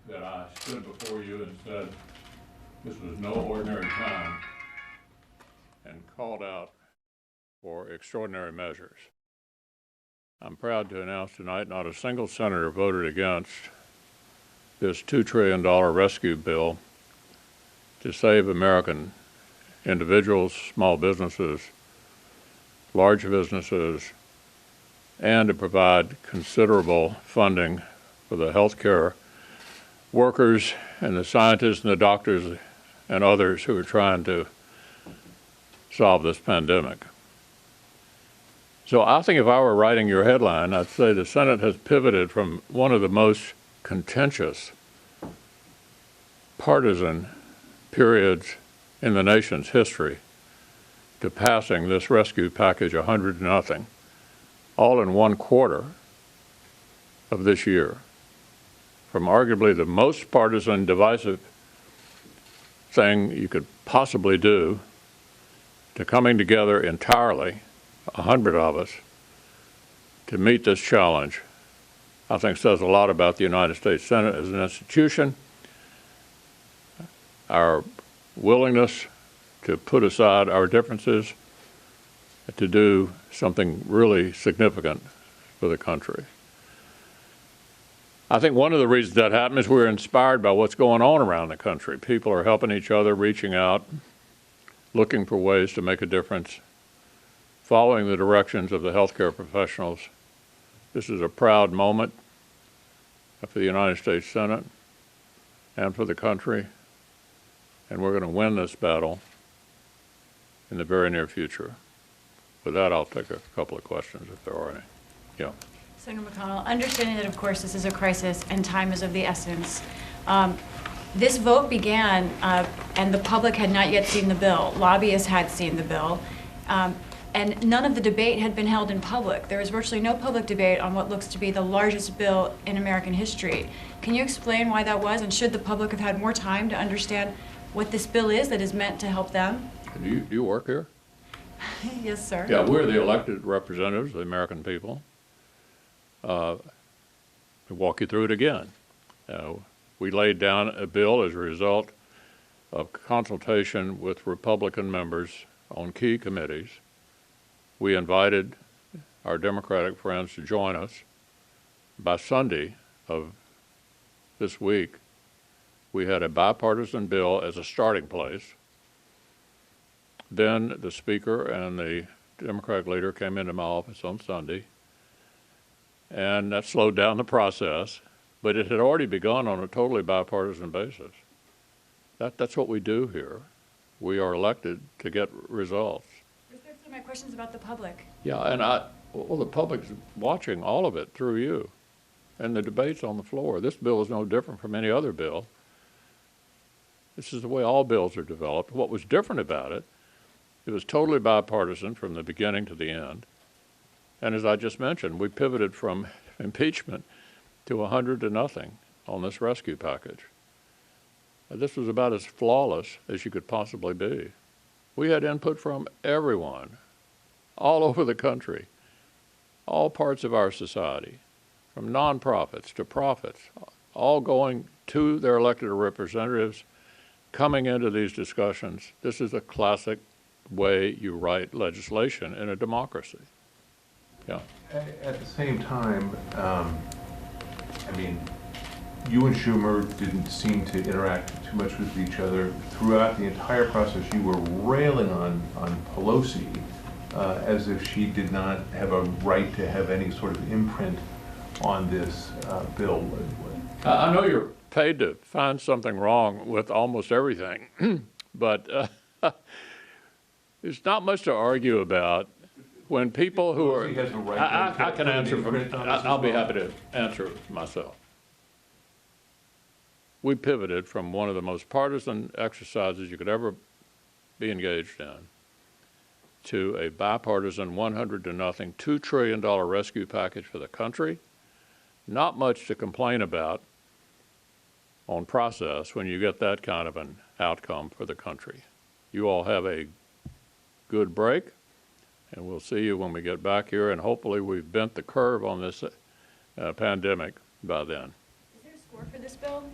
that I stood before you and said this was no ordinary time and called out for extraordinary measures. I'm proud to announce tonight not a single senator voted against this $2 trillion rescue bill to save American individuals, small businesses, large businesses, and to provide considerable funding for the healthcare workers and the scientists and the doctors and others who are trying to solve this pandemic. So I think if I were writing your headline, I'd say the Senate has pivoted from one of the most contentious, partisan periods in the nation's history to passing this rescue package 100-0, all in one quarter of this year. From arguably the most partisan, divisive thing you could possibly do to coming together entirely, 100 of us, to meet this challenge, I think says a lot about the United States Senate as an institution, our willingness to put aside our differences to do something really significant for the country. I think one of the reasons that happened is we're inspired by what's going on around the country. People are helping each other, reaching out, looking for ways to make a difference, following the directions of the healthcare professionals. This is a proud moment for the United States Senate and for the country, and we're going to win this battle in the very near future. With that, I'll take a couple of questions if there are any. Yeah. Senator McConnell, understanding that, of course, this is a crisis and time is of the essence, this vote began and the public had not yet seen the bill. Lobbyists had seen the bill. And none of the debate had been held in public. There was virtually no public debate on what looks to be the largest bill in American history. Can you explain why that was, and should the public have had more time to understand what this bill is that is meant to help them? Do you work here? Yes, sir. Yeah, we're the elected representatives of the American people. I'll walk you through it again. We laid down a bill as a result of consultation with Republican members on key committees. We invited our Democratic friends to join us. By Sunday of this week, we had a bipartisan bill as a starting place. Then the Speaker and the Democratic leader came into my office on Sunday, and that slowed down the process, but it had already begun on a totally bipartisan basis. That's what we do here. We are elected to get results. My question's about the public. Yeah, and well, the public's watching all of it through you and the debates on the floor. This bill is no different from any other bill. This is the way all bills are developed. What was different about it, it was totally bipartisan from the beginning to the end. And as I just mentioned, we pivoted from impeachment to 100-0 on this rescue package. This was about as flawless as you could possibly be. We had input from everyone, all over the country, all parts of our society, from nonprofits to profits, all going to their elected representatives, coming into these discussions. This is a classic way you write legislation in a democracy. Yeah. At the same time, I mean, you and Schumer didn't seem to interact too much with each other. Throughout the entire process, you were railing on Pelosi as if she did not have a right to have any sort of imprint on this bill. I know you're paid to find something wrong with almost everything, but there's not much to argue about when people who are... Has a right I can answer for... I'll be happy to answer myself. We pivoted from one of the most partisan exercises you could ever be engaged in to a bipartisan 100-0, $2 trillion rescue package for the country. Not much to complain about on process when you get that kind of an outcome for the country. You all have a good break, and we'll see you when we get back here, and hopefully we've bent the curve on this pandemic by then. Is there a score for this bill?